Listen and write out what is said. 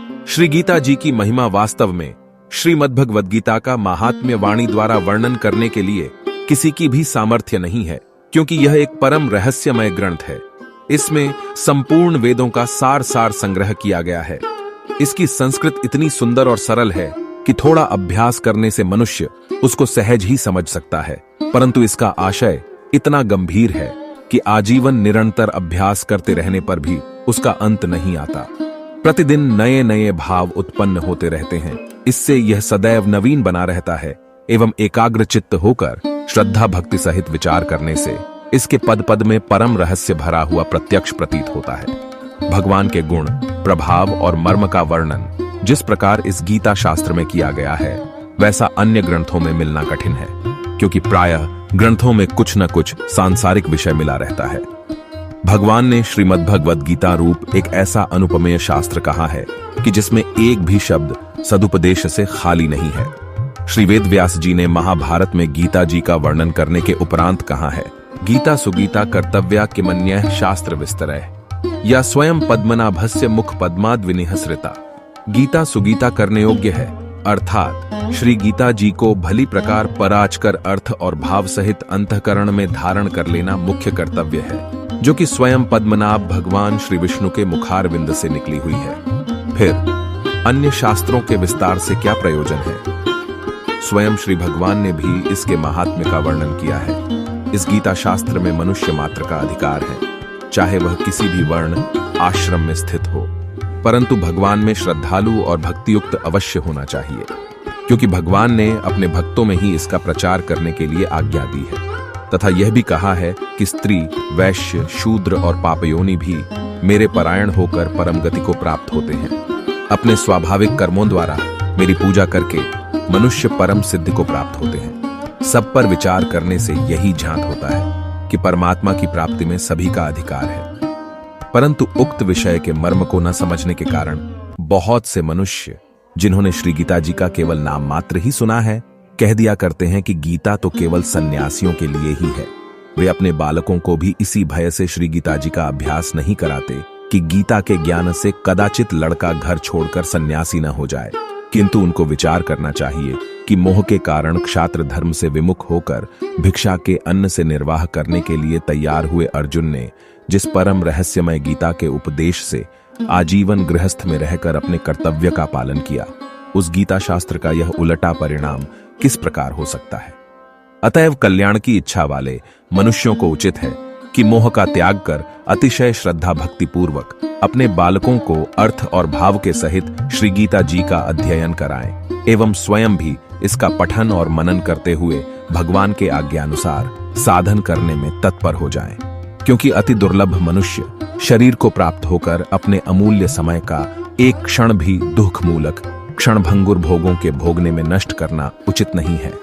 श्री गीता जी की महिमा वास्तव में श्रीमद्भगवद गीता का महात्म्य वाणी द्वारा वर्णन करने के लिए किसी की भी सामर्थ्य नहीं है, क्योंकि यह एक परम रहस्यमय ग्रंथ है। इसमें संपूर्ण वेदों का सार संग्रह किया गया है। इसकी संस्कृत इतनी सुंदर और सरल है कि थोड़ा अभ्यास करने से मनुष्य उसको सहज ही समझ सकता है, परंतु इसका आशय इतना गंभीर है कि आजीवन निरंतर अभ्यास करते रहने पर भी उसका अंत नहीं आता। प्रतिदिन नए नए भाव उत्पन्न होते रहते हैं। इससे यह सदैव नवीन बना रहता है एवं एकाग्र चित्त होकर श्रद्धा भक्ति सहित विचार करने से इसके पद पद में परम रहस्य भरा हुआ प्रत्यक्ष प्रतीत होता है। भगवान के गुण, प्रभाव और मर्म का वर्णन जिस प्रकार इस गीता शास्त्र में किया गया है, वैसा अन्य ग्रंथों में मिलना कठिन है, क्योंकि प्रायः ग्रंथों में कुछ न कुछ सांसारिक विषय मिला रहता है। भगवान ने श्रीमद्भगवद गीता रूप एक ऐसा अनुपमेय शास्त्र कहा है कि जिसमें एक भी शब्द सदुपदेश से खाली नहीं है। श्री वेद व्यास जी ने महाभारत में गीता जी का वर्णन करने के उपरांत कहा है, गीता सुगीता कर्तव्या किमन्यः शास्त्र विस्तरः या स्वयं पद्मनाभस्य मुख पद्माद विनिहसृता। गीता सुगीता करने योग्य है, अर्थात श्री गीता जी को भली प्रकार पराचकर अर्थ और भाव सहित अंतःकरण में धारण कर लेना मुख्य कर्तव्य है, जो कि स्वयं पद्मनाभ भगवान श्री विष्णु के मुखारविंद से निकली हुई है। फिर अन्य शास्त्रों के विस्तार से क्या प्रयोजन है? स्वयं श्री भगवान ने भी इसके महात्म्य का वर्णन किया है। इस गीता शास्त्र में मनुष्य मात्र का अधिकार है, चाहे वह किसी भी वर्ण आश्रम में स्थित हो, परंतु भगवान में श्रद्धालु और भक्तियुक्त अवश्य होना चाहिए, क्योंकि भगवान ने अपने भक्तों में ही इसका प्रचार करने के लिए आज्ञा दी है तथा यह भी कहा है कि स्त्री, वैश्य, शूद्र और पापयोनि भी मेरे परायण होकर परम गति को प्राप्त होते हैं। अपने स्वाभाविक कर्मों द्वारा मेरी पूजा करके मनुष्य परम सिद्धि को प्राप्त होते हैं। सब पर विचार करने से यही झांत होता है कि परमात्मा की प्राप्ति में सभी का अधिकार है, परंतु उक्त विषय के मर्म को न समझने के कारण बहुत से मनुष्य, जिन्होंने श्री गीता जी का केवल नाम मात्र ही सुना है, कह दिया करते हैं कि गीता तो केवल सन्यासियों के लिए ही है। वे अपने बालकों को भी इसी भय से श्री गीता जी का अभ्यास नहीं कराते कि गीता के ज्ञान से कदाचित लड़का घर छोड़कर सन्यासी न हो जाए, किंतु उनको विचार करना चाहिए कि मोह के कारण क्षात्र धर्म से विमुख होकर भिक्षा के अन्न से निर्वाह करने के लिए तैयार हुए अर्जुन ने जिस परम रहस्यमय गीता के उपदेश से आजीवन गृहस्थ में रहकर अपने कर्तव्य का पालन किया, उस गीता शास्त्र का यह उलटा परिणाम किस प्रकार हो सकता है? अतएव कल्याण की इच्छा वाले मनुष्यों को उचित है कि मोह का त्याग कर अतिशय श्रद्धा भक्ति पूर्वक अपने बालकों को अर्थ और भाव के सहित श्री गीता जी का अध्ययन कराएं एवं स्वयं भी इसका पठन और मनन करते हुए भगवान के आज्ञानुसार साधन करने में तत्पर हो जाएं, क्योंकि अति दुर्लभ मनुष्य शरीर को प्राप्त होकर अपने अमूल्य समय का एक क्षण भी दुख मूलक क्षणभंगुर भोगों के भोगने में नष्ट करना उचित नहीं है।